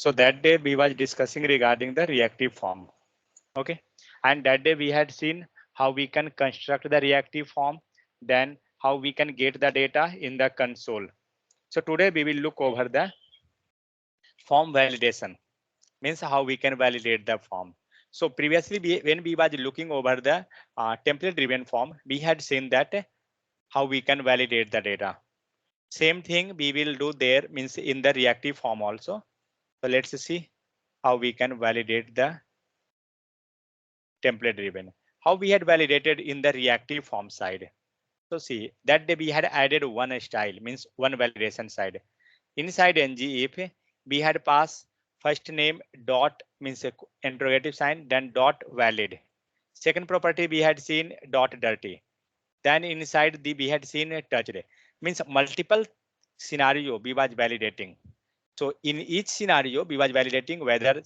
So that day we was discussing regarding the reactive form. Okay, and that day we had seen how we can construct the reactive form, then how we can get the data in the console. So today we will look over the form validation, means how we can validate the form. So previously when we was looking over the template driven form, we had seen that how we can validate the data. Same thing we will do there, means in the reactive form also. So let's see how we can validate the template driven. How we had validated in the reactive form side. So see that day we had added one style, means one validation side. Inside ng, if we had passed first name dot, means a interrogative sign, then dot valid. Second property we had seen dot dirty. Then inside the we had seen a touched, means multiple scenario we was validating. So in each scenario we was validating whether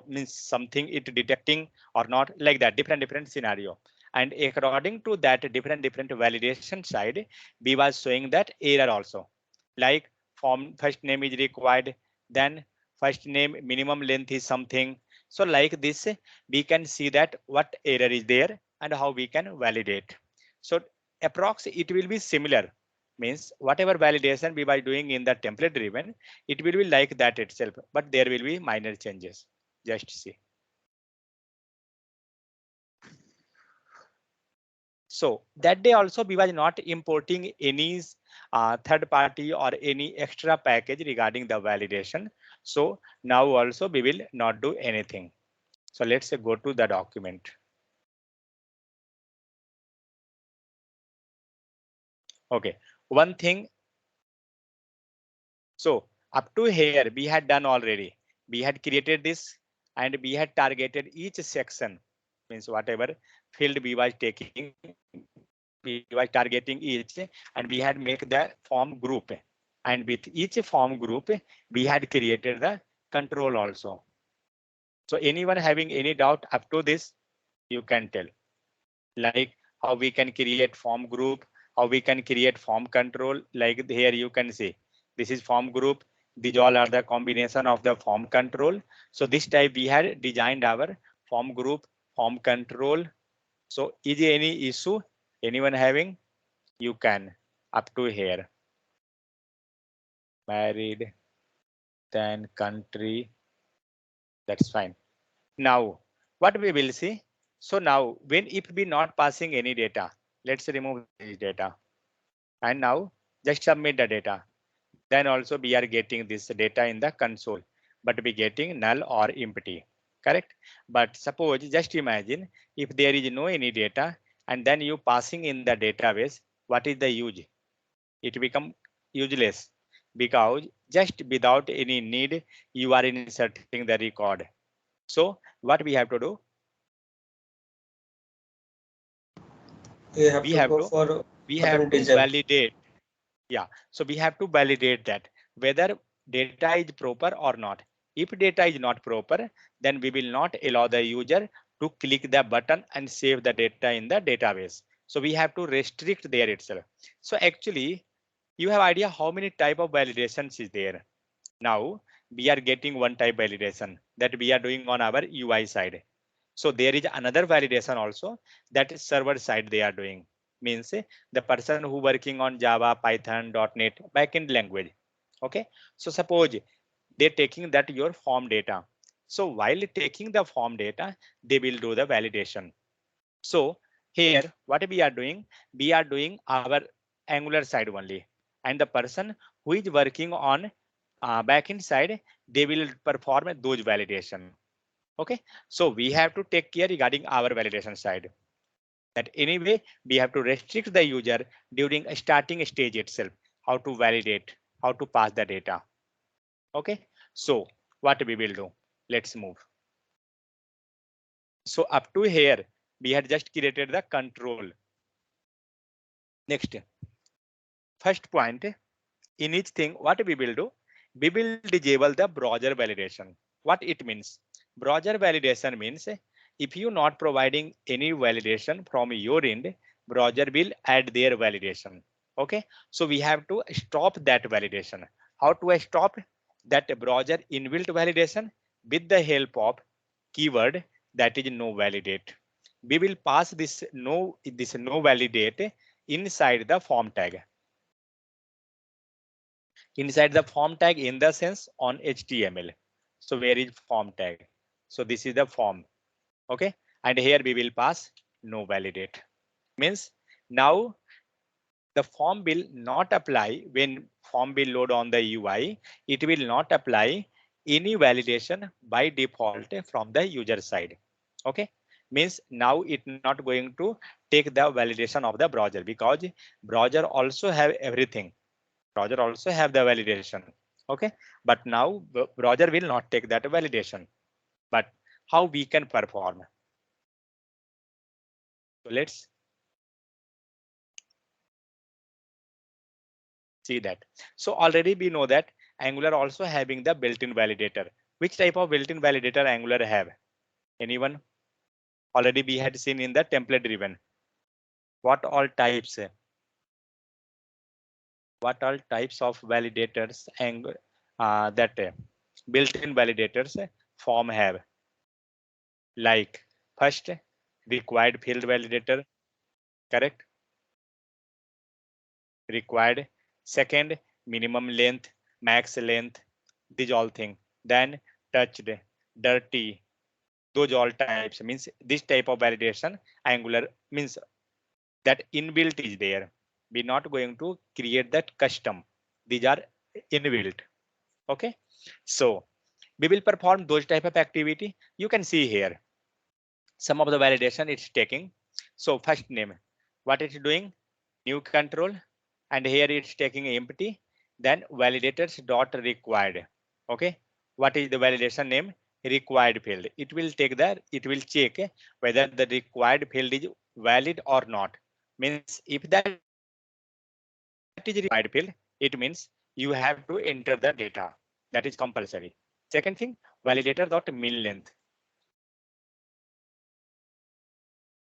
means something it detecting or not, like that, different scenario. And according to that different validation side, we was showing that error also, like form first name is required, then first name minimum length is something. So like this we can see that what error is there and how we can validate. So approx it will be similar, means whatever validation we were doing in the template driven, it will be like that itself, but there will be minor changes. Just see. So that day also we was not importing any third party or any extra package regarding the validation. So now also we will not do anything. So let's go to the document. Okay, one thing. So up to here we had done already. We had created this and we had targeted each section, means whatever field we was taking, we were targeting each, and we had make the form group. And with each form group, we had created the control also. So anyone having any doubt up to this, you can tell, like how we can create form group, how we can create form control. Like here you can see, this is form group. These all are the combination of the form control. So this type we had designed our form group, form control. So is there any issue? Anyone having? You can up to here. Married, then country. That's fine. Now, what we will see. So now, when if we not passing any data, let's remove this data. And now just submit the data. Then also we are getting this data in the console, but we getting null or empty. Correct? But suppose just imagine if there is no any data and then you passing in the database, what is the use? It become useless because just without any need you are inserting the record. So what we have to do? You have We to have go to for we have button to digit. validate. Yeah, so we have to validate that whether data is proper or not. If data is not proper, then we will not allow the user to click the button and save the data in the database. So we have to restrict there itself. So actually, you have idea how many type of validations is there. Now we are getting one type validation that we are doing on our UI side. So there is another validation also that server side they are doing. Means the person who working on Java, Python, .NET backend language. Okay. So suppose they're taking that your form data. So while taking the form data, they will do the validation. So here what we are doing our Angular side only, and the person who is working on backend side, they will perform those validation. Okay, so we have to take care regarding our validation side. That anyway we have to restrict the user during a starting stage itself, how to validate, how to pass the data. Okay, so what we will do? Let's move. So up to here we had just created the control. Next, first point, in each thing what we will do, we will disable the browser validation. What it means? Browser validation means if you not providing any validation from your end, browser will add their validation. Okay, so we have to stop that validation. How to stop? that browser inbuilt validation with the help of keyword that is no validate. We will pass this no validate inside the form tag. Inside the form tag in the sense on HTML. So where is form tag? So this is the form. Okay. And here we will pass no validate. Means now the form will not apply when form will load on the UI. It will not apply any validation by default from the user side. Okay. Means now it not going to take the validation of the browser because browser also have everything. Browser also have the validation. Okay. But now browser will not take that validation. But how we can perform? So let's see that. So already we know that Angular also having the built-in validator. Which type of built-in validator Angular have? Anyone? Already we had seen in the template driven. What all types? What all types of validators and that built-in validators form have? Like first required field validator, correct? Required. Second, minimum length, max length, these all thing. Then touched, dirty, those all types means this type of validation Angular means that inbuilt is there. We're not going to create that custom. These are inbuilt. Okay. So we will perform those type of activity. You can see here some of the validation it's taking. So first name, what it's doing, new control, and here it's taking empty. Then validators dot required. Okay, what is the validation name? Required field. It will take the, it will check whether the required field is valid or not. Means if that is required field, it means you have to enter the data. That is compulsory. Second thing, validator dot min length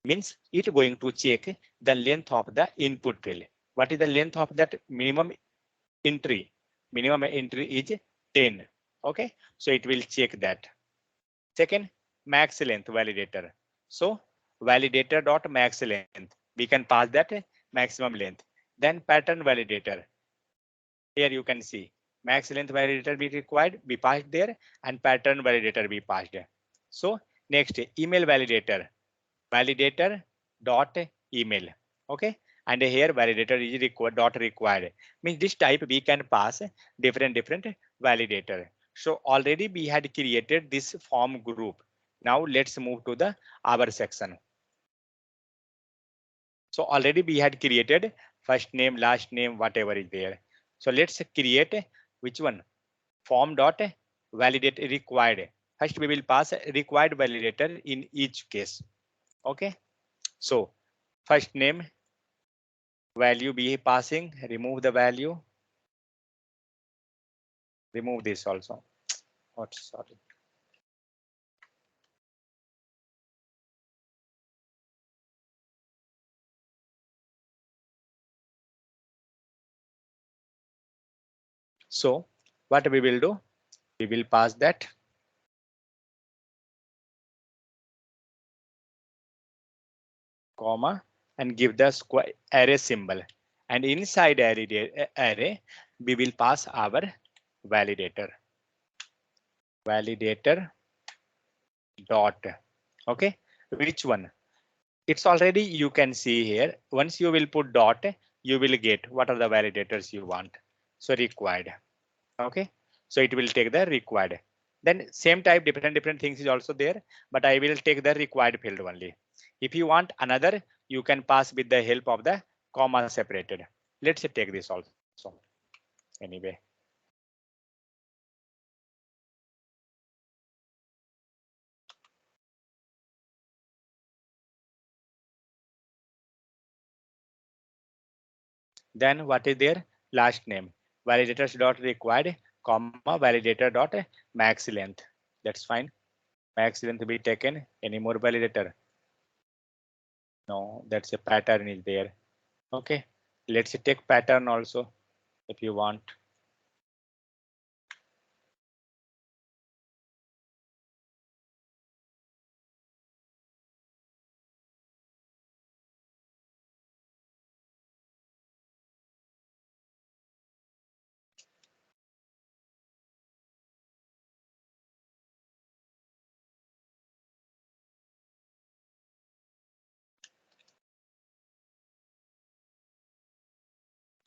means it going to check the length of the input field. What is the length of that minimum entry? Minimum entry is 10. Okay, so it will check that. Second, max length validator. So validator dot max length. We can pass that maximum length. Then pattern validator. Here you can see max length validator be required, be passed there, and pattern validator be passed there. So next, email validator. Validator dot email. Okay, and here validator is required dot required. Means this type we can pass different validator. So already we had created this form group. Now let's move to the our section. So already we had created first name, last name, whatever is there. So let's create which one? Form dot validate required. First we will pass required validator in each case. Okay. So first name, value be passing, remove the value, remove this also. What, sorry. So what we will do? We will pass that comma and give the square array symbol. And inside array, we will pass our validator. Validator dot. Okay, which one? It's already you can see here. Once you will put dot, you will get what are the validators you want. So required. Okay, so it will take the required. Then same type different things is also there, but I will take the required field only. If you want another, you can pass with the help of the comma separated. Let's take this also. Anyway, then what is there? Last name validators dot required comma validator dot max length. That's fine. Max length be taken. Any more validator? No, that's a pattern is there. Okay, let's take pattern also if you want.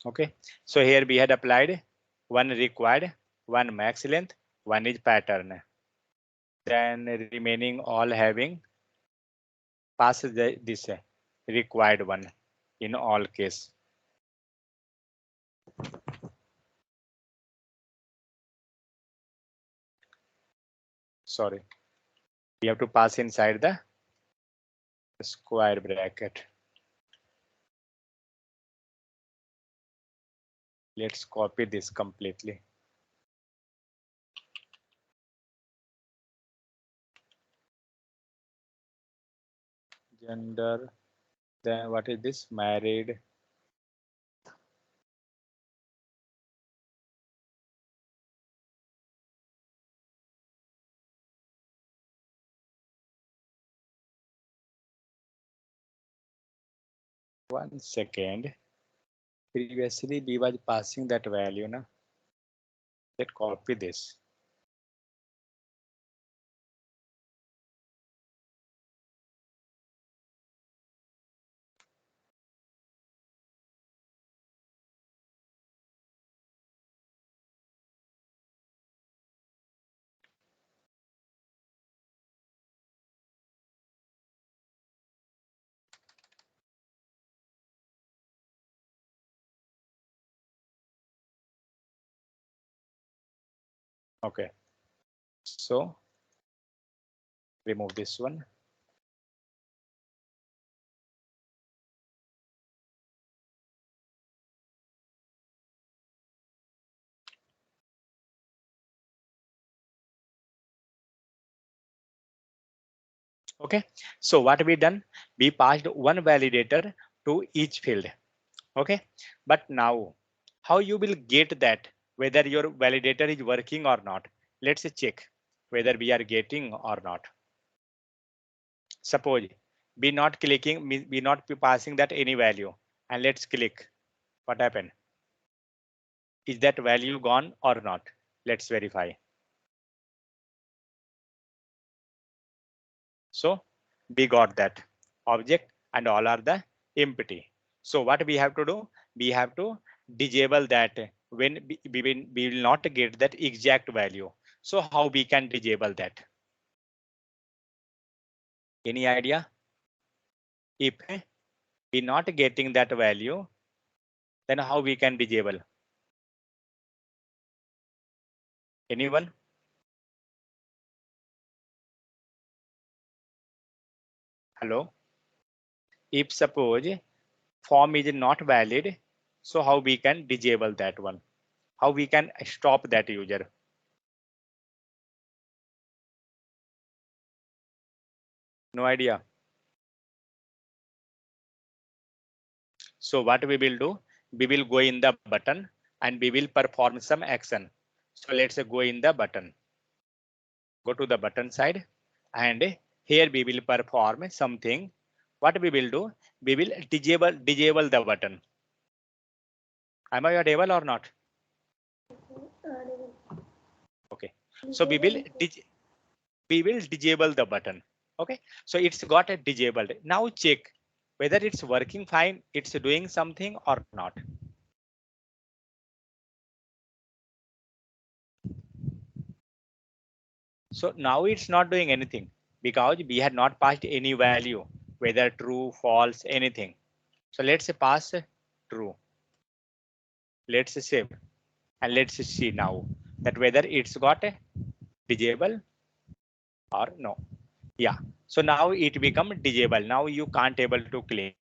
Okay, so here we had applied one required, one max length, one is pattern. Then remaining all having pass this required one in all case. Sorry, we have to pass inside the square bracket. Let's copy this completely. Gender, then what is this? Married. One second. Previously we was passing that value na. Let's copy this. Okay, so remove this one. Okay, so what we done? We passed one validator to each field. Okay, but now how you will get that whether your validator is working or not? Let's check whether we are getting or not. Suppose we not clicking, we not be passing that any value, and let's click. What happened? Is that value gone or not? Let's verify. So we got that object and all are the empty. So what we have to do? We have to disable that when we will not get that exact value. So how we can disable that? Any idea? If we not getting that value, then how we can disable? Anyone? Hello? If suppose form is not valid, so how we can disable that one? How we can stop that user? No idea. So what we will do? We will go in the button and we will perform some action. So let's go in the button. Go to the button side and here we will perform something. What we will do? We will disable the button. Am I audible or not? Okay. So we will disable the button. Okay. So it's got a disabled. Now check whether it's working fine. It's doing something or not. So now it's not doing anything because we had not passed any value, whether true, false, anything. So let's pass true. Let's save and let's see now that whether it's got a disable or no. Yeah. So now it become disable. Now you can't able to click.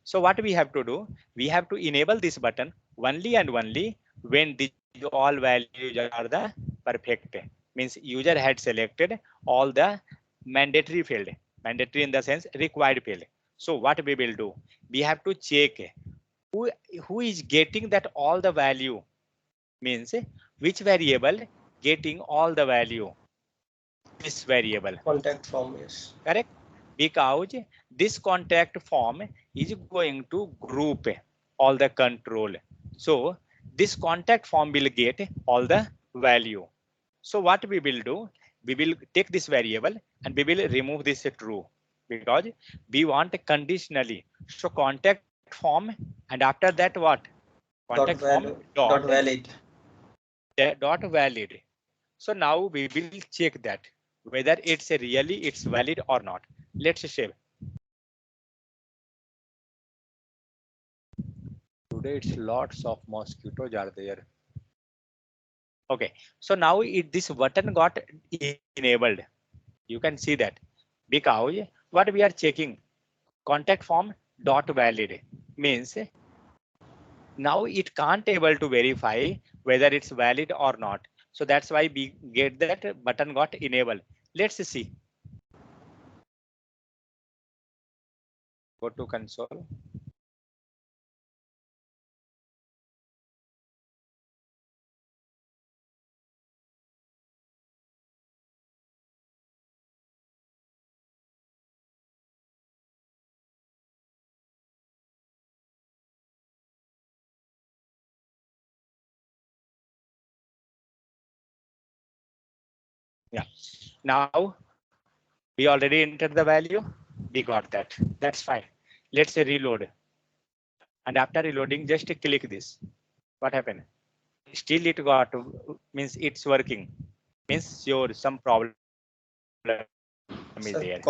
So what we have to do? We have to enable this button only and only when these all values are the perfect. Means user had selected all the mandatory field. Mandatory in the sense required field. So what we will do? We have to check who who is getting that all the value, means which variable getting all the value, this variable. Contact form, yes. Correct, because this contact form is going to group all the control. So this contact form will get all the value. So what we will do? We will take this variable and we will remove this true because we want conditionally. So contact form and after that what? Dot contact form value. dot Dot valid. dot valid. So now we will check that whether it's really it's valid or not. Let's save. Today it's lots of mosquitoes are there. Okay, so now this button got enabled. You can see that because what we are checking contact form dot valid means now it can't able to verify whether it's valid or not. So that's why we get that button got enabled. Let's see. Go to console. Yeah. Now we already entered the value. We got that. That's fine. Let's say reload. And after reloading, just click this. What happened? Still it got means it's working. Means sure some problem is there.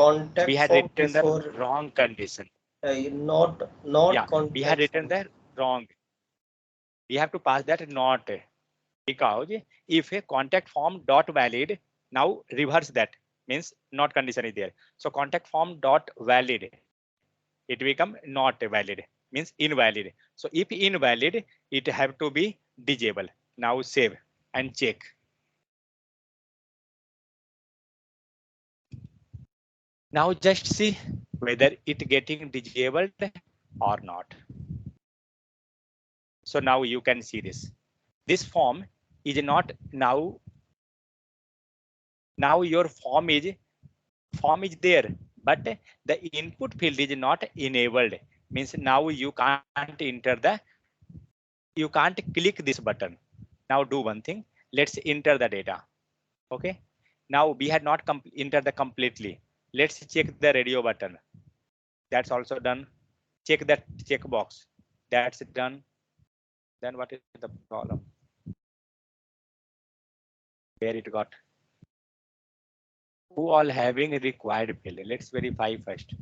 We had written the So wrong contact form condition. before not Yeah, we had not written contact the form. wrong. We have to pass that not because if a contact form dot valid now reverse that means not condition is there. So contact form dot valid it become not valid means invalid. So if invalid it have to be disable. Now save and check. Now just see whether it getting disabled or not. So now you can see this. This form is not now. Now your form is there, but the input field is not enabled. Means now you can't enter you can't click this button. Now do one thing. Let's enter the data. Okay. Now we had not entered the completely. Let's check the radio button. That's also done. Check that checkbox. That's done. Then what is the problem? Where it got? Who all having required field? Let's verify first.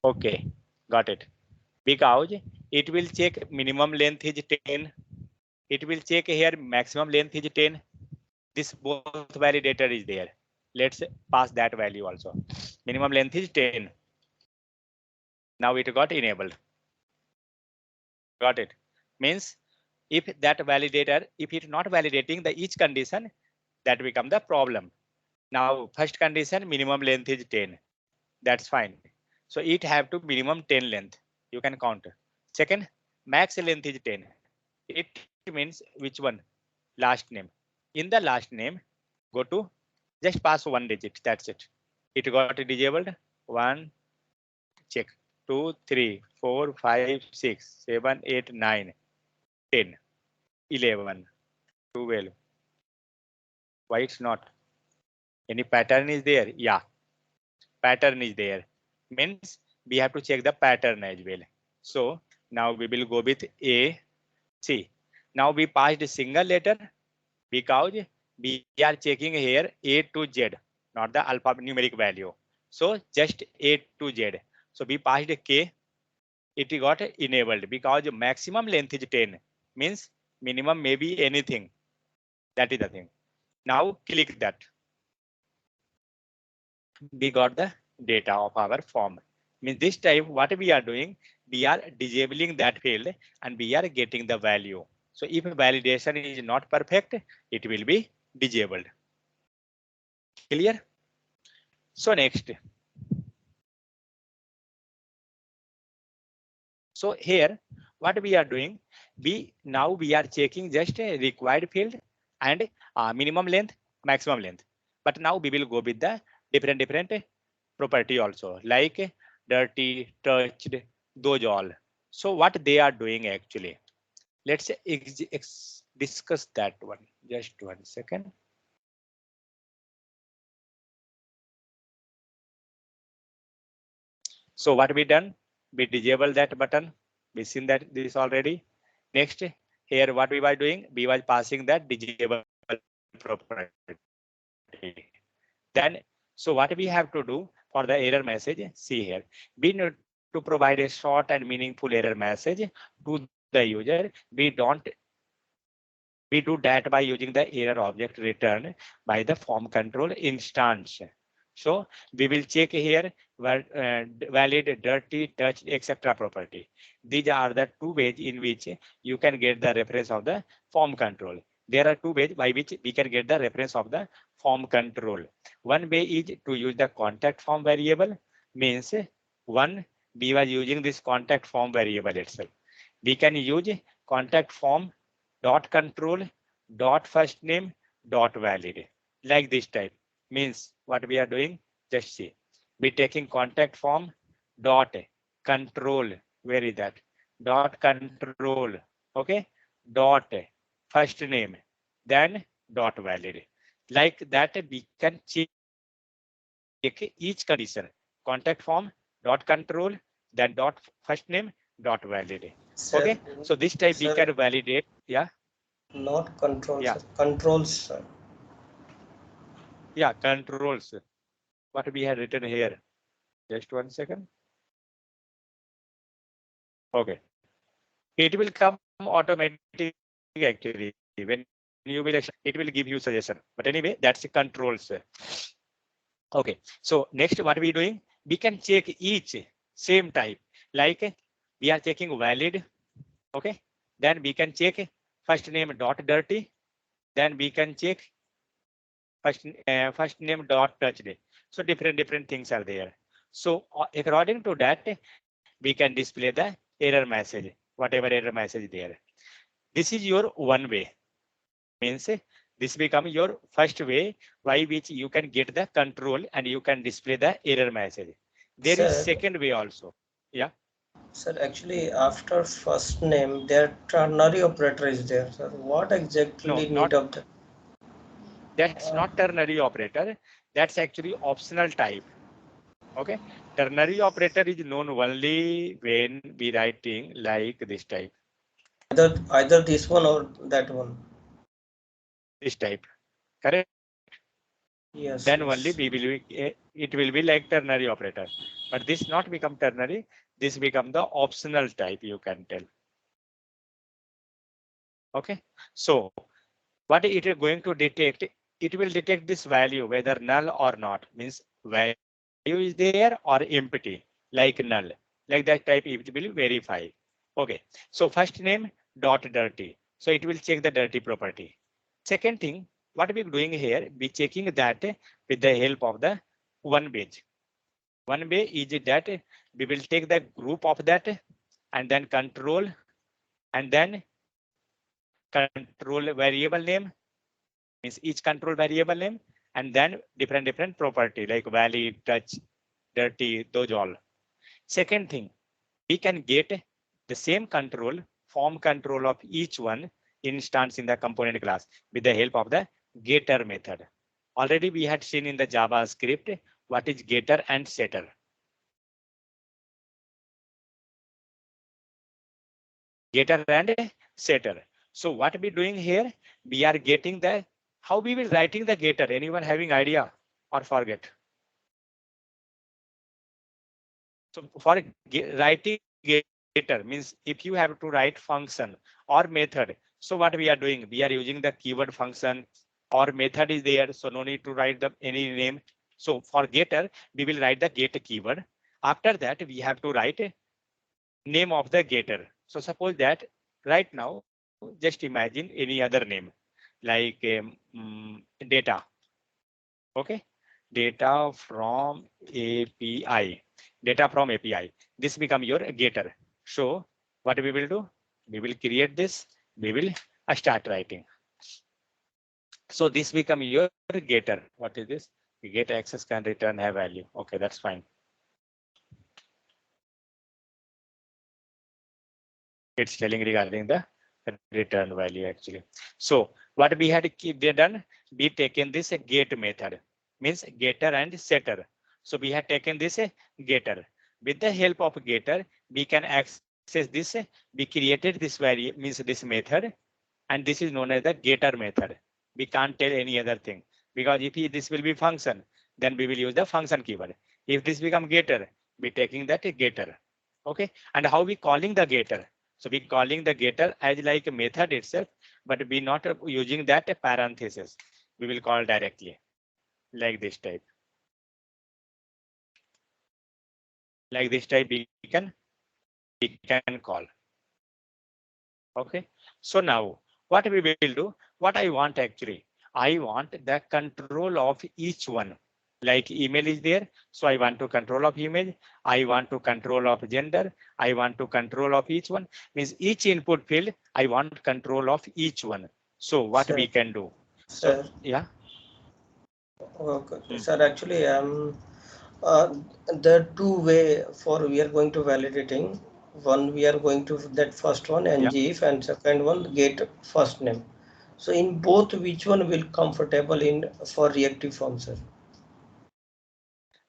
Okay, got it. Because it will check minimum length is 10. It will check here maximum length is 10. This both validator is there. Let's pass that value also. Minimum length is 10. Now it got enabled. Got it. Means if that validator, if it's not validating the each condition, that become the problem. Now first condition minimum length is 10. That's fine. So it have to minimum 10 length. You can count. Second, max length is 10. It means which one? Last name. In the last name, go to just pass one digit. That's it. It got disabled. One, check. Two, three, four, five, six, 7, 8, 9, 10, 11, 12. Why it's not? Any pattern is there? Yeah, pattern is there. Means we have to check the pattern as well. So now we will go with A, C. Now we passed a single letter because we are checking here A to Z, not the alpha numeric value. So just A to Z. So we passed a K, it got enabled because maximum length is 10. Means minimum may be anything. That is the thing. Now click that. We got the data of our form. Means this time what we are doing, we are disabling that field and we are getting the value. So if validation is not perfect, it will be disabled. Clear? So next. So here what we are doing, we are checking just a required field and minimum length, maximum length. But now we will go with the different property also, like dirty, touched, those all. So what they are doing actually, let's discuss that one. Just 1 second. So what we done? we disable that button. We seen that this already. Next, here what we were doing, we were passing that disable property. Then, so what we have to do for the error message, see here, we need to provide a short and meaningful error message to the user. We do that by using the error object returned by the form control instance. So we will check here valid, dirty, touch, etc. property. These are the two ways in which you can get the reference of the form control. There are two ways by which we can get the reference of the form control. One way is to use the contact form variable, means one, we were using this contact form variable itself. We can use contact form dot control dot first name dot valid, like this type. Means what we are doing, just see, we taking contact form dot control, where is that, dot control, okay, dot first name, then dot valid. Like that we can check each condition. Contact form dot control, then dot first name dot valid. Okay, so Sir, this type we can sir, validate. Yeah, not control, yeah, sir. Controls, sir. yeah, controls. What we have written here. Just 1 second. Okay. It will come automatic actually. When you will extend it, it will give you suggestion. But anyway, that's the controls. Okay. So next, what we doing? We can check each same type. Like we are checking valid. Okay. Then we can check first name dot dirty. Then we can check first name dot touched. So different things are there. So according to that, we can display the error message, whatever error message there. This is your one way. Means this become your first way by which you can get the control and you can display the error message. There is Sir, second way also. Yeah. sir, actually, after first name, their ternary operator is there, sir. What No, exactly not need of the? that's not ternary operator. That's actually optional type. Okay. Ternary operator is known only when we writing like this type. Either this one or that one. This type. Correct. Then Yes, only we yes. will be, it will be like ternary operator. But this not become ternary. This become the optional type, you can tell. Okay. So what it is going to detect, it will detect this value whether null or not, means value is there or empty, like null, like that type it will verify. Okay, so first name dot dirty, so it will check the dirty property. Second thing, what we doing here, we checking that with the help of the one page. One way is that we will take the group of that and then control and then control variable name, means each control variable name, and then different property like valid, touch, dirty, those all. Second thing, we can get the same control, form control of each one instance in the component class with the help of the getter method. Already we had seen in the JavaScript what is getter and setter. Getter and setter. So what we doing here, we are getting the, how we will writing the getter. Anyone having idea or forget? So for writing getter means if you have to write function or method, so what we are doing, we are using the keyword function or method is there. So no need to write the any name. So for getter, we will write the get keyword. After that, we have to write name of the getter. So suppose that right now, just imagine any other name like data. Okay, data from API, data from API. This become your getter. So what we will do? We will create this. We will start writing. So this become your getter. What is this? Get access can return have value. Okay, that's fine. It's telling regarding the return value actually. So what we had done, we taken this get method, means getter and setter. So we had taken this getter. With the help of getter, we can access this. We created this means this method, and this is known as the getter method. We can't tell any other thing because if this will be function, then we will use the function keyword. If this become getter, we taking that getter. Okay, and how we calling the getter? So we calling the getter as like a method itself, but we not using that parenthesis. We will call directly like this type. Like this type we can call. Okay. So now what we will do, what I want actually, I want the control of each one. Like email is there. So I want to control of email. I want to control of gender. I want to control of each one. Means each input field, I want control of each one. So what we Sir, can do? So sir, yeah. okay, Hmm. sir. Actually, uh, there are two way for we are going to validating. One we are going to that first one Yeah. ngif and second one get first name. So in both, which one will comfortable in for reactive form, sir?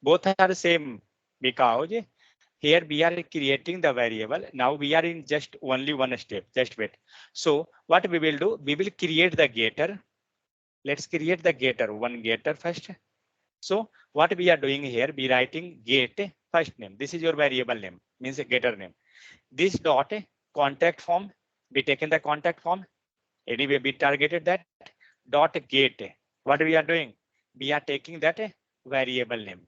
Both are the same because here we are creating the variable. Now we are in just only one step. Just wait. So what we will do, we will create the getter. Let's create the getter, one getter first. So what we are doing here, we writing get first name. This is your variable name, means a getter name. This dot contact form, we taken the contact form. Anyway, we targeted that dot get. What we are doing, we are taking that variable name.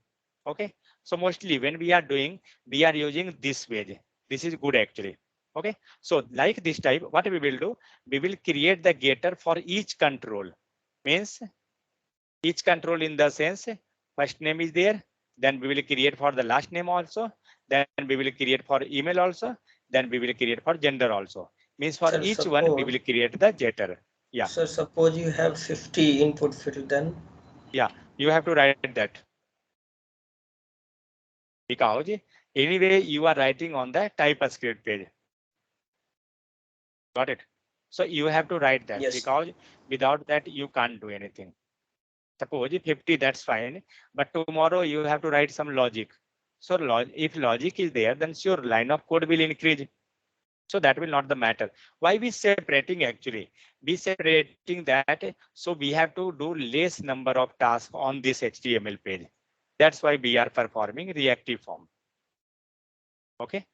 Okay. So mostly when we are doing, we are using this way. This is good actually. Okay. So like this type, what we will do, we will create the getter for each control. Means each control in the sense first name is there, then we will create for the last name also, then we will create for email also, then we will create for gender also. Means for Sir, each one we will create the getter. Yeah. suppose you have 50 input field, then Yeah, you have to write that because anyway you are writing on the TypeScript page. Got it? So you have to write that yes. because without that you can't do anything. Suppose 50, that's fine, but tomorrow you have to write some logic. So if logic is there, then your line of code will increase. So that will not the matter. Why we separating actually? We separating that so we have to do less number of tasks on this HTML page. That's why we are performing reactive form. Okay.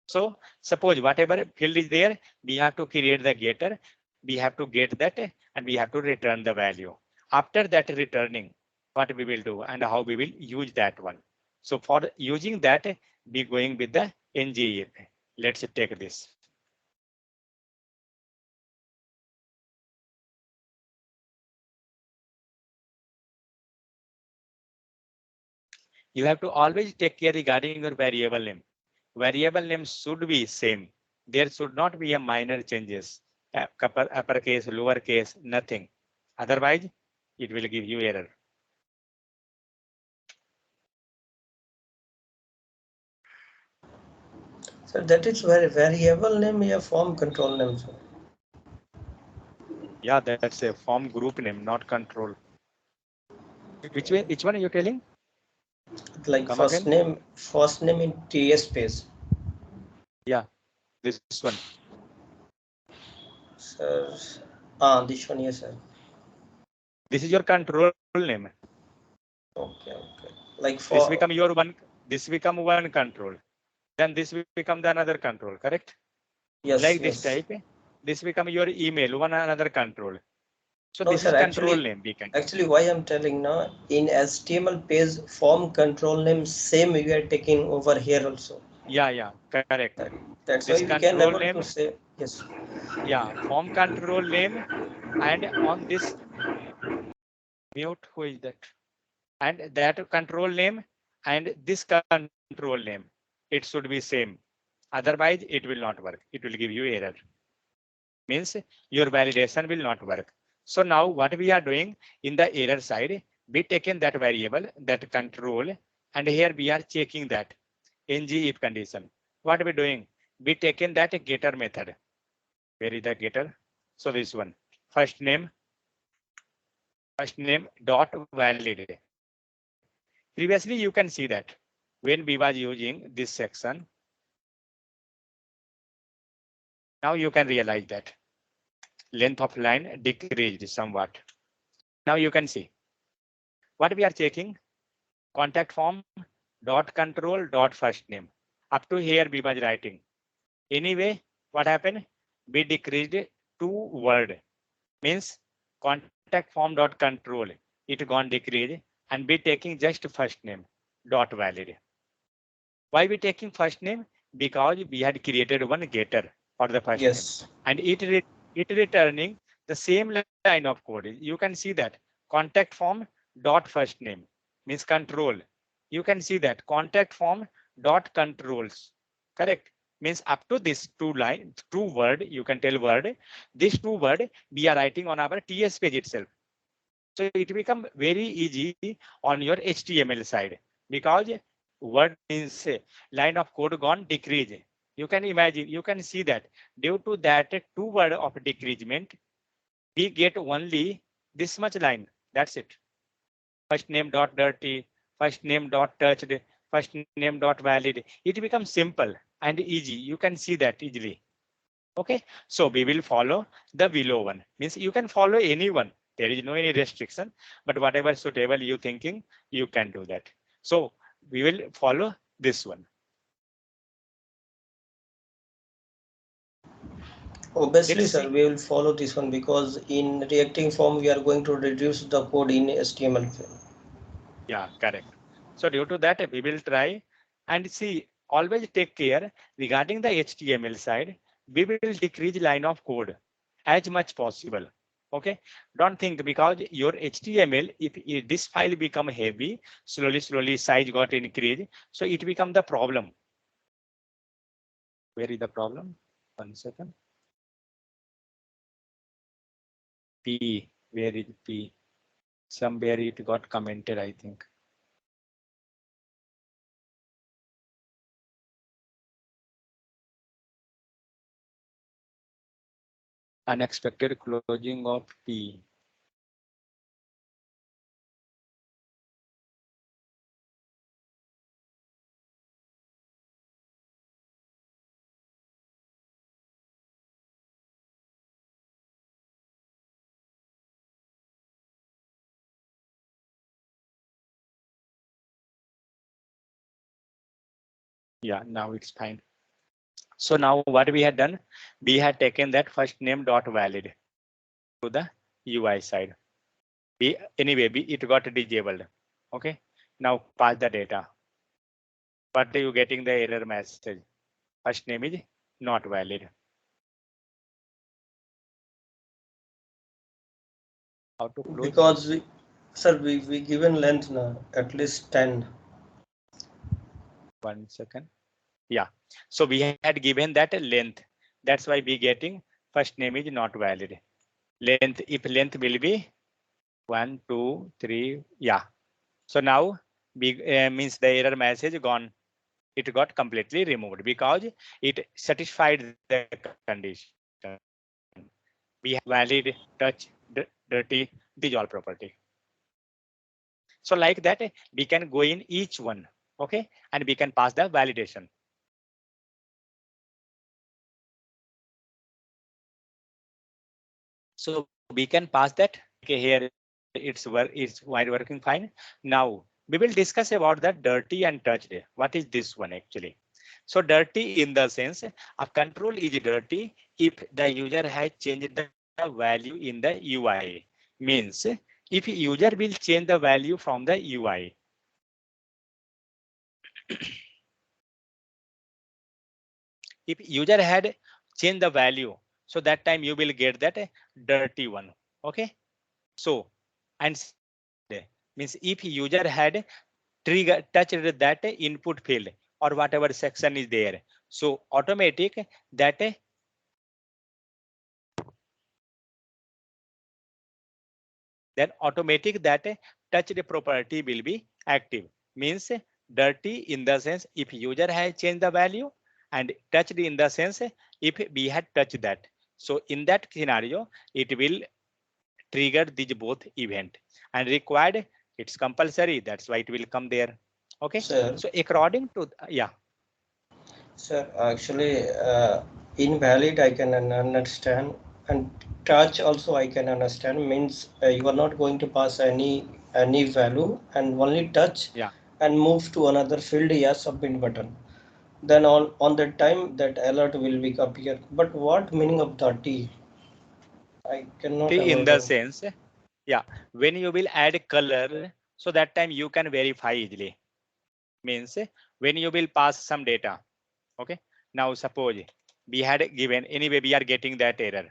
So suppose whatever field is there, we have to create the getter, we have to get that, and we have to return the value. After that returning, what we will do and how we will use that one. So for using that, we going with the ngif. Let's take this. You have to always take care regarding your variable name. Variable name should be same. There should not be a minor changes. Uppercase, lowercase, nothing. Otherwise, it will give you error. So that is very variable name या form control name, sir. Yeah, that's a form group name, not control. Which one are you telling? Like Come again? first name in TS space. Yeah, this one. Sir, this one, yes, sir. This is your control name. Okay, okay. Like This become for your one. This become one control. Then this become the another control. Correct? Like yes, this yes. type. This become your email. One another control. So No, this is sir. control name. We can. Actually, why I'm telling now in HTML page form control name same we are taking over here also. Yeah, yeah, correct. That, that's This why we can control able to name. say yes. Yeah, form control name, and on this mute. Who is that? And that control name and this control name. It should be same. Otherwise, it will not work. It will give you error. Means your validation will not work. So now what we are doing in the error side, we taken that variable, that control, and here we are checking that ng if condition. What are we doing? We taken that getter method. Where is the getter? So this one, first name dot valid. Previously you can see that. when we was using this section, now you can realize that length of line decreased somewhat. Now you can see what we are checking. Contact form dot control dot first name. Up to here we was writing. Anyway, what happened? We decreased two word, means contact form dot control. It gone decrease and we taking just first name dot valid. Why we taking first name? Because we had created one getter for the first name Yes. and it returning the same line of code. You can see that contact form dot first name means control. You can see that contact form dot controls. Correct. Means up to this two word, you can tell word, this two word we are writing on our TS page itself. So it become very easy on your HTML side because word means line of code gone decrease. You can imagine, you can see that due to that two word of decreasement, we get only this much line. That's it. First name dot dirty, first name dot touched, first name dot valid. It becomes simple and easy. You can see that easily. Okay, so we will follow the below one. Means you can follow anyone. There is no any restriction, but whatever suitable you thinking, you can do that. So we will follow this one. Obviously, Let's sir, see. we will follow this one because in reacting form we are going to reduce the code in HTML field. Yeah, correct. So due to that, we will try and see. Always take care regarding the HTML side. We will decrease line of code as much possible. Okay, don't think because your HTML, if this file become heavy, slowly size got increased, so it become the problem. Where is the problem? 1 second. P, where is P? Somewhere it got commented, I think. Unexpected closing of P. Yeah, now it's fine. So now what we had done, we had taken that first name dot valid to the UI side. It got disabled. Okay. Now pass the data. But you getting the error message. First name is not valid. How to close? Because we, sir, we given length now at least 10. 1 second. Yeah. So we had given that a length. That's why we getting first name is not valid. Length, if length will be 1, 2, 3. Yeah. So now means the error message gone. It got completely removed because it satisfied the condition. We have valid, touch, dirty, these all property. So like that, we can go in each one, okay, and we can pass the validation. So we can pass that. Okay, here it's while working fine. Now we will discuss about that dirty and touched. What is this one actually? So dirty in the sense a control is dirty if the user has changed the value in the UI. Means if user will change the value from the UI. If user had changed the value, so that time you will get that dirty one. Okay. So and second means if user had touched that input field or whatever section is there, so automatic that then automatic that touched property will be active. Means dirty in the sense if user has changed the value and touched in the sense if we had touched that. So in that scenario, it will trigger these both event and required it's compulsory. That's why it will come there. Okay, Sir, so according to yeah, sir, actually, invalid I can understand, and touch also I can understand. Means you are not going to pass any value and only touch yeah. and move to another field. Yeah, submit button. Then on that time that alert will be appear. But what meaning of dirty? I cannot See, in able the to. sense, yeah, when you will add color, so that time you can verify easily. Means when you will pass some data. Okay, now suppose we had given, anyway we are getting that error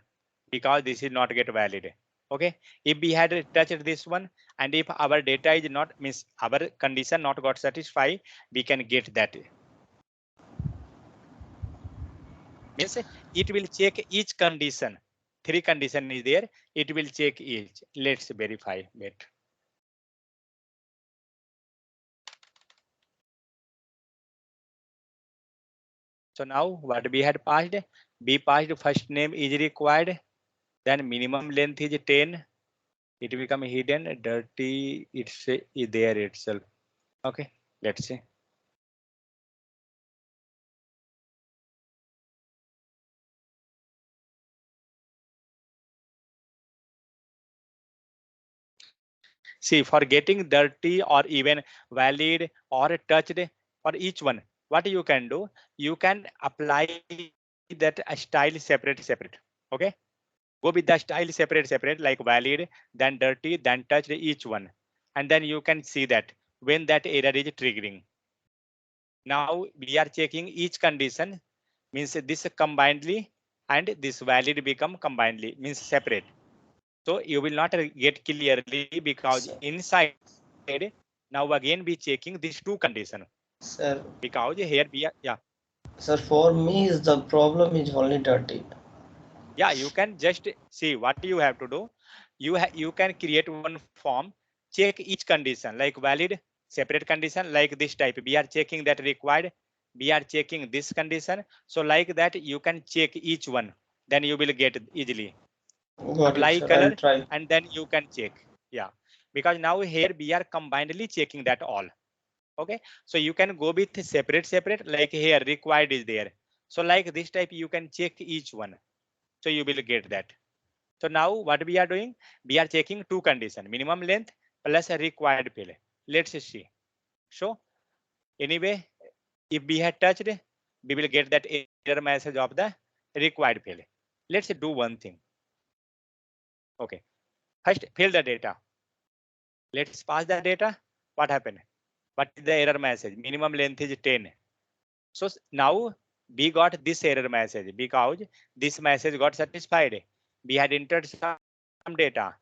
because this is not get valid. Okay, if we had touched this one, and if our data is not, means our condition not got satisfied, we can get that. Means it will check each condition. Three condition is there, it will check each. Let's verify. Wait. So now what we had passed, we passed first name is required, then minimum length is 10, it become hidden, dirty, it's is there itself. Okay, let's see. See, for getting dirty or even valid or touched, for each one, what you can do, you can apply that a style separate. Okay, go with the style separate, like valid, then dirty, then touched, each one, and then you can see that when that error is triggering. Now we are checking each condition, means this combinedly, and this valid become combinedly, means separate. So you will not get clearly because Sir, inside now again we checking these two condition, sir, because here we are, yeah. sir, for me is the problem is only dirty. Yeah, you can just see what you have to do. You can create one form, check each condition, like valid, separate condition, like this type we are checking that required, we are checking this condition. So like that you can check each one, then you will get easily. Got it, Apply sir. color, I'll try. and then you can check. Yeah, because now here we are combinedly checking that all. Okay, so you can go with separate, like here required is there. So like this type you can check each one, so you will get that. So now what we are doing, we are checking two condition, minimum length plus a required field. Let's see. So anyway, if we had touched, we will get that error message of the required field. Let's do one thing. Okay, first fill the data. Let's pass the data. What happened? What is the error message? Minimum length is 10. So now we got this error message because this message got satisfied. We had entered some data,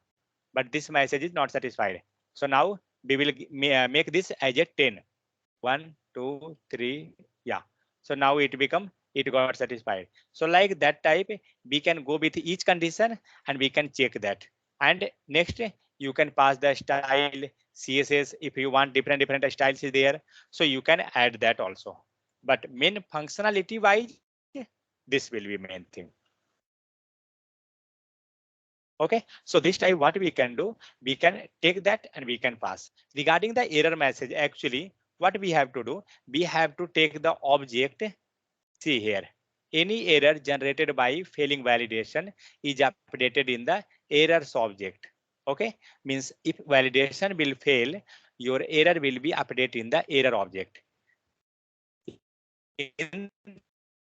but this message is not satisfied. So now we will make this as a 10. 1, 2, 3, yeah. So now it got satisfied. So like that type, we can go with each condition and we can check that. And next, you can pass the style, css, if you want different styles is there, so you can add that also. But main functionality wise, this will be main thing. Okay, so this type what we can do, we can take that and we can pass. Regarding the error message, actually what we have to do, we have to take the object. See here, any error generated by failing validation is updated in the errors object. Okay, means if validation will fail, your error will be updated in the error object. In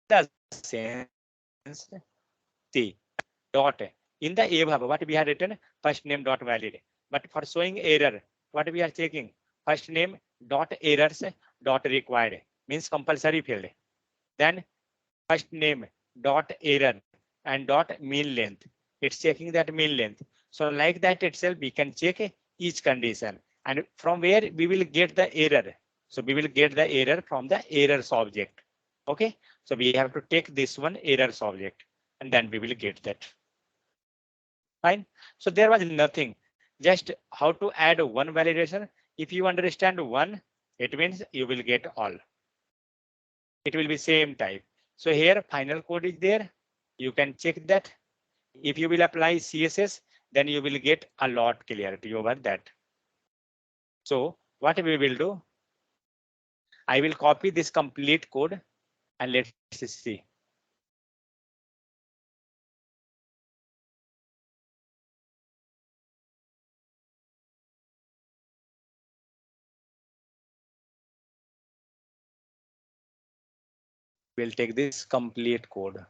the sense, see, dot in the above what we had written, first name dot valid. But for showing error, what we are checking, first name dot errors dot required, means compulsory field. Then first name dot error and dot mean length, it's checking that mean length. So like that itself we can check each condition, and from where we will get the error. So we will get the error from the errors object. Okay, so we have to take this one errors object, and then we will get that. Fine. So there was nothing, just how to add one validation. If you understand one, it means you will get all. It will be same type. So here final code is there. You can check that. If you will apply CSS, then you will get a lot clarity over that. So what we will do, I will copy this complete code and let's see. We'll take this complete code.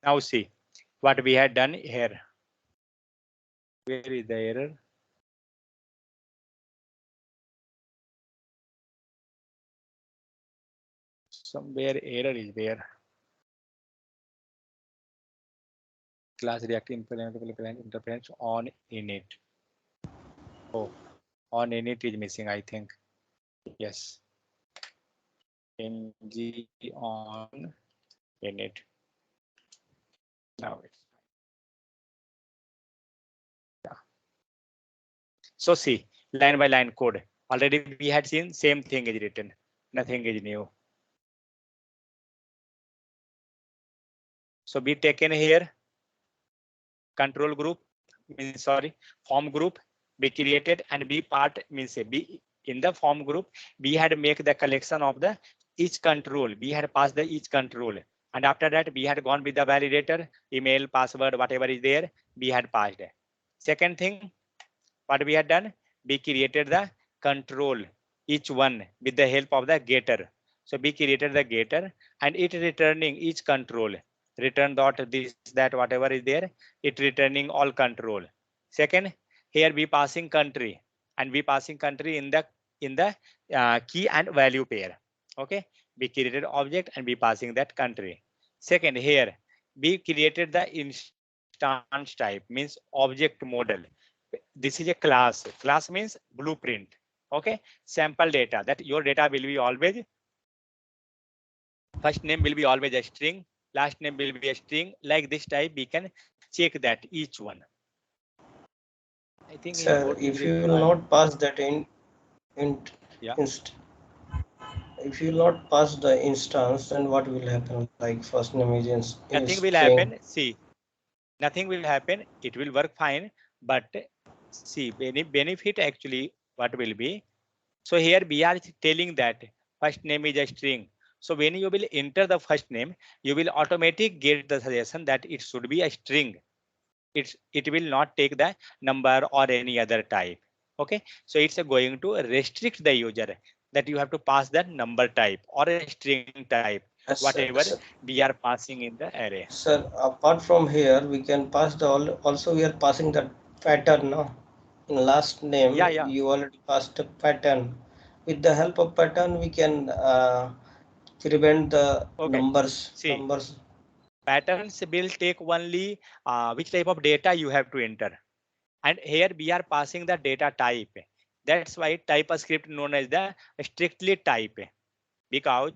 Now see what we had done here. Where is the error? Somewhere error is there. Class reactive interference on init. Oh, on init is missing, I think. Yes. ng on init. Now it's yeah. So see line by line code. Already we had seen same thing is written. Nothing is new. So be taken here. Control group means sorry form group be created and be part means be in the form group we had make the collection of the each control we had passed the each control and after that we had gone with the validator email password whatever is there we had passed. Second thing what we had done we created the control each one with the help of the getter. So we created the getter and it returning each control return dot this that whatever is there it returning all control. Second here we passing country and we passing country in the key and value pair. Okay, we created object and we passing that country. Second here we created the instance type means object model. This is a class means blueprint. Okay, sample data that your data will be always first name will be always a string, last name will be a string. Like this type we can check that each one. I think in Sir, code if is you will required. not pass that in Yeah, inst if you will not pass the instance, then what will happen? Like first name is nothing will string. happen. See, nothing will happen. It will work fine. But see, benefit actually what will be. So here we are telling that first name is a string. So when you will enter the first name, you will automatically get the suggestion that it should be a string. It will not take the number or any other type. Okay, so it's going to restrict the user that you have to pass that number type or a string type, Yes, whatever sir. we are passing in the array. Sir, apart from here, we can pass the also we are passing the pattern now. In last Yeah, name, yeah. you already passed a pattern. With the help of pattern, we can prevent the Okay, numbers. see, patterns will take only which type of data you have to enter, and here we are passing the data type. That's why type a script known as the strictly type, because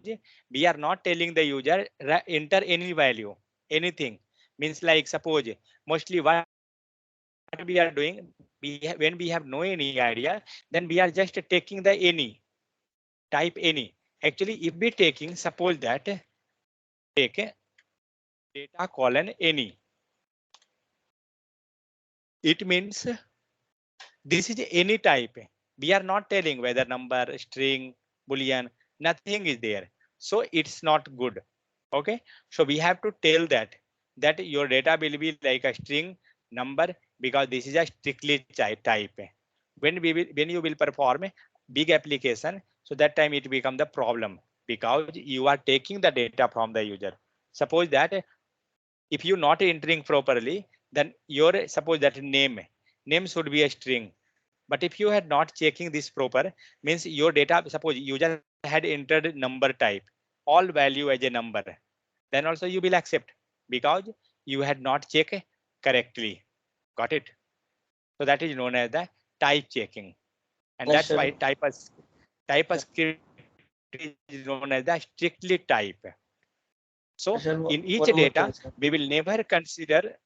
we are not telling the user enter any value anything. Means like suppose mostly what we are doing when we have no any idea, then we are just taking the any type any. Actually if we taking suppose that take data colon any, it means this is any type. We are not telling whether number, string, boolean, nothing is there. So it's not good. Okay. So we have to tell that your data will be like a string number because this is a strictly type. When you will perform big application, so that time it become the problem because you are taking the data from the user. Suppose that if you not entering properly, then your suppose that name should be a string. But if you had not checking this proper, means your data, suppose user had entered number type, all value as a number, then also you will accept because you had not checked correctly. Got it? So that is known as the type checking, and that's why Sir, type a script is known as the strictly type. So in sir, each data, one more we thing, will sir. never consider,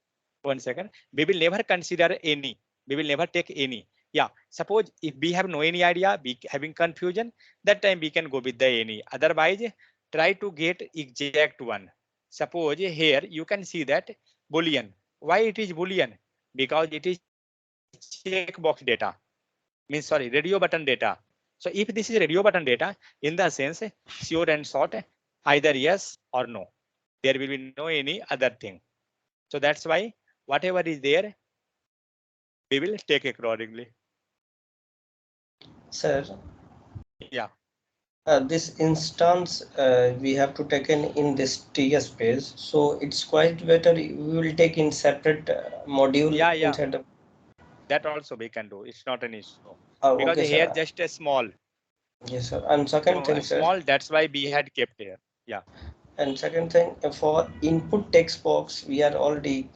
one second, we will never consider any. We will never take any. Yeah, suppose if we have no any idea, we having confusion, that time we can go with the any. Otherwise, try to get exact one. Suppose here you can see that boolean. Why it is boolean? Because it is checkbox data. Means sorry, radio button data. So if this is radio button data, in the sense, sure and short, either yes or no. There will be no any other thing. So that's why whatever is there, we will take accordingly. Sir, Yeah, this instance we have to take in this TS space, so it's quite better we will take in separate module yeah. inside the. That also we can do. It's not an issue because Okay, here sir. just a small, Yes, sir. And second a thing, sir. small. That's why we had kept here. Yeah, And second thing, for input text box, we are already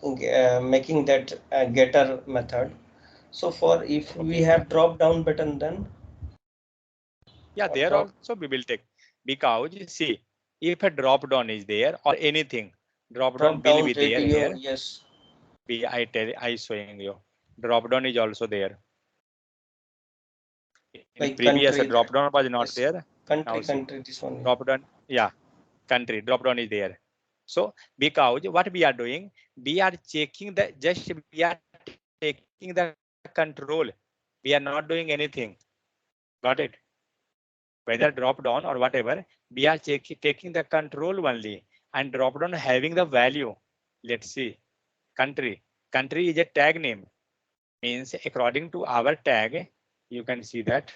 making that getter method. So for if we okay. have drop down button, then Yeah, or there drop also we will take because see, if a drop down is there or anything, drop down drop will down be there radio, here. yes. I showing you. Drop down is also there. In Like previous country, drop down was not yes, there. Now see, country, this one. drop down. Yeah, country drop down is there. So because what we are doing, we are checking the just we are taking the control. We are not doing anything. Got it? Whether drop down or whatever, we are taking the control only and drop down having the value. Let's see. Country. Country is a tag name. Means according to our tag, you can see that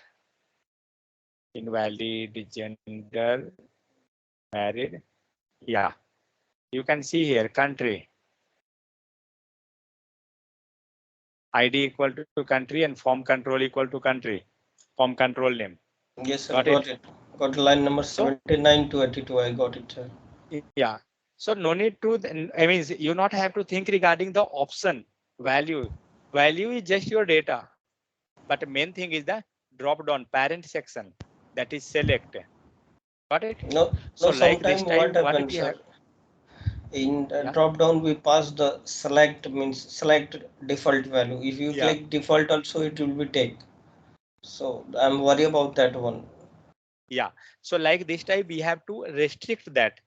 invalid, gender, married. Yeah. You can see here country. ID equal to country and form control equal to country. Form control name. Yes, sir, Got it? got it. Got line number So 79 to 82. I got it, sir. yeah. So no need to, I mean, you not have to think regarding the option value. Value is just your data. But the main thing is the drop down parent section that is select. Got it? No, So no. like this Sometime what time, what happens, we sir? have, In yeah, drop down, we pass the select means select default value. If you yeah, click default, also it will be take. So I'm worried about that one. yeah. So like this time we have to restrict that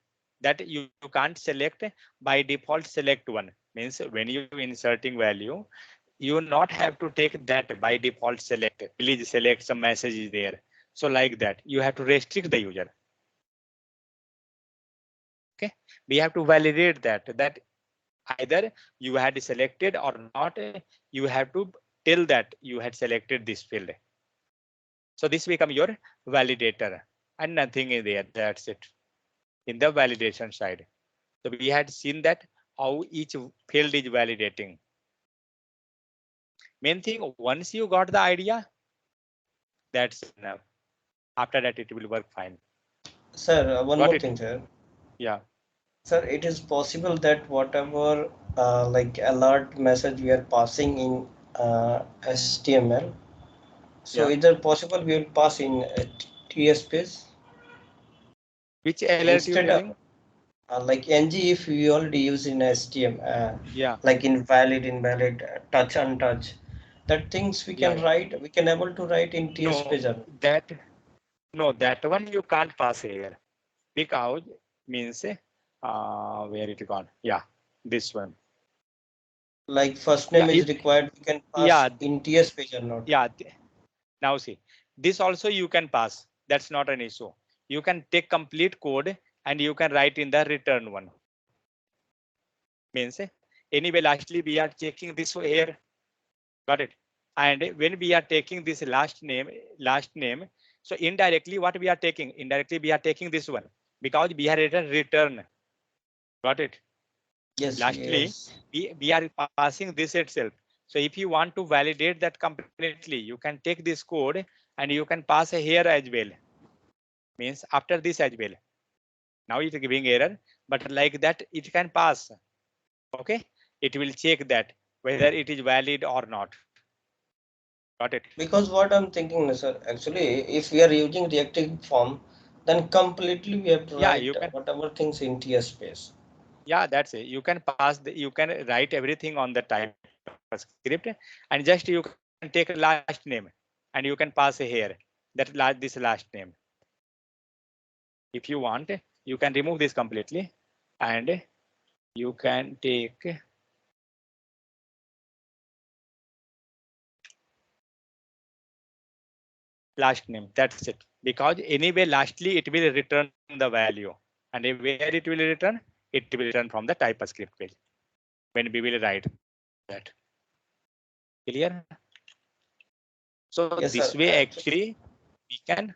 you can't select by default select one. Means when you inserting value, you not have to take that by default select. Please select some message is there. So like that, you have to restrict the user. Okay, we have to validate that either you had selected or not. You have to tell that you had selected this field. So this become your validator, and nothing is there. That's it in the validation side. So we had seen that how each field is validating. Main thing, once you got the idea, that's enough. After that, it will work fine. Sir, one Got more it? thing, sir. Yeah, Sir, it is possible that whatever like alert message we are passing in HTML, so yeah. is it possible we will pass in TS space Which alert you instead of telling? like ng if we already use in HTML, Yeah, like invalid, touch, untouch, that things we yeah, can yeah. write, we can able to write in TS No, space. that no, that one you can't pass here because means where it gone? Yeah, this one. Like first Yeah, name is if required, we can yeah, pass in TS page or not. yeah. Now see, this also you can pass. That's not an issue. You can take complete code and you can write in the return one. Means anyway, lastly we are checking this here. Got it? And when we are taking this last name, so indirectly what we are taking? Indirectly we are taking this one because we are written return. Got it? Yes, Lastly, yes. we are passing this itself. So if you want to validate that completely, you can take this code and you can pass a here as well. Means after this as well. Now it is giving error, but like that it can pass. Okay, it will check that whether it is valid or not. Got it? Because what I'm thinking, sir, actually, if we are using reactive form, then completely we have to Yeah, write you can. whatever things in TS space. Yeah, that's it. You can pass. You can write everything on the TypeScript, and just you can take last name, and you can pass here this last name. If you want, you can remove this completely, and you can take last name. That's it. Because anyway, lastly it will return the value, and where it will return? It will return from the TypeScript page when we will write that. Clear? So Yes, this sir. way Actually, actually we can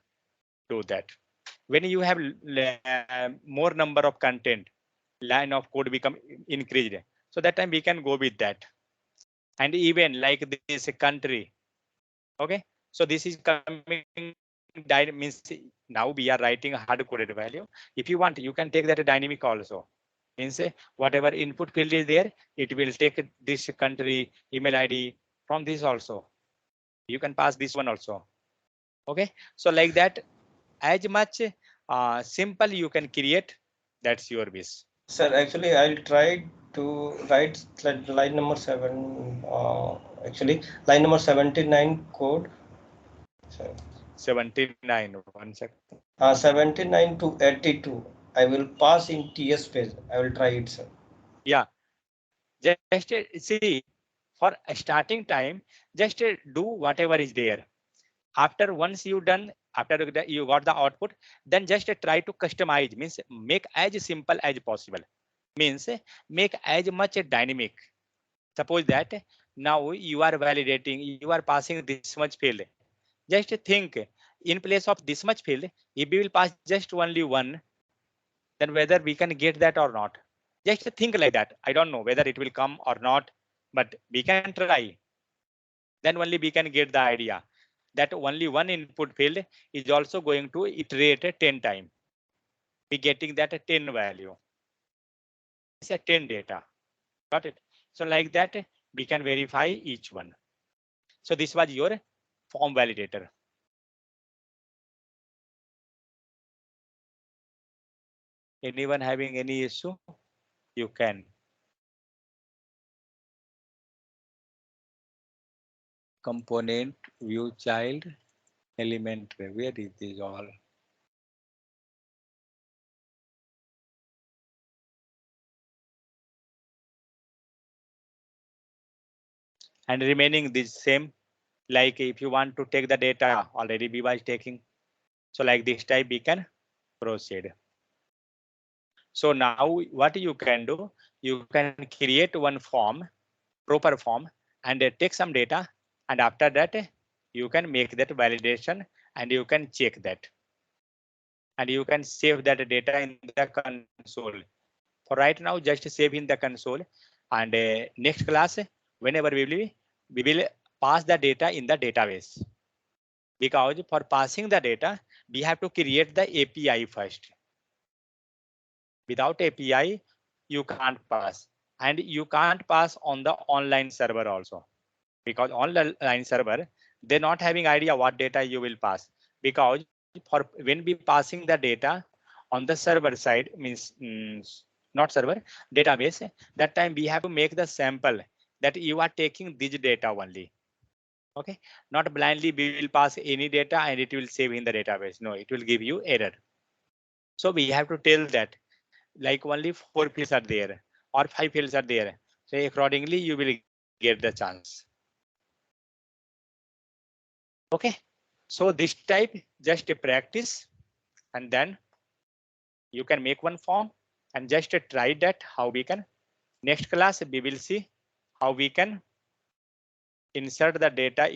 do that. When you have more number of content, line of code become increased. So that time we can go with that. And even like this country, okay. So this is coming means now we are writing hard coded value. If you want, you can take that dynamic also. Means whatever input field is there, it will take this country email ID from this also. You can pass this one also. Okay. So like that, as much simple you can create, that's your wish. sir, actually, I'll try to write line number seven. Actually, line number 79 code. So, 79, one second. 79 to 82. I will pass in TS space. I will try it, sir. Yeah, just see, for a starting time, just do whatever is there. After once you done, after you got the output, then just try to customize, means make as simple as possible. Means make as much dynamic. Suppose that now you are validating, you are passing this much field. Just think, in place of this much field, if we will pass just only one, then whether we can get that or not. Just think like that. I don't know whether it will come or not, but we can try. Then only we can get the idea that only one input field is also going to iterate 10 times. We getting that 10 value. Means a 10 data. Got it? So like that, we can verify each one. So this was your form validator. Anyone having any issue? You can. Component, view child, elementary. Where is this all? And remaining this same, like if you want to take the data already we was taking. So like this type we can proceed. So now what you can do, you can create one form, proper form, and take some data, and after that you can make that validation, and you can check that, and you can save that data in the console. For right now, just save in the console, and next class, whenever we will pass the data in the database. Because for passing the data, we have to create the API first. Without API, you can't pass. And you can't pass on the online server also. Because online server, they're not having idea what data you will pass. Because for when we passing the data on the server side, means not server, database, that time we have to make the sample that you are taking this data only. Okay, not blindly we will pass any data and it will save in the database. No, it will give you error. So we have to tell that like only 4 fields are there or 5 fields are there. So accordingly you will get the chance. Okay, so this type just a practice, and then you can make one form and just try that how we can. Next class we will see how we can insert the data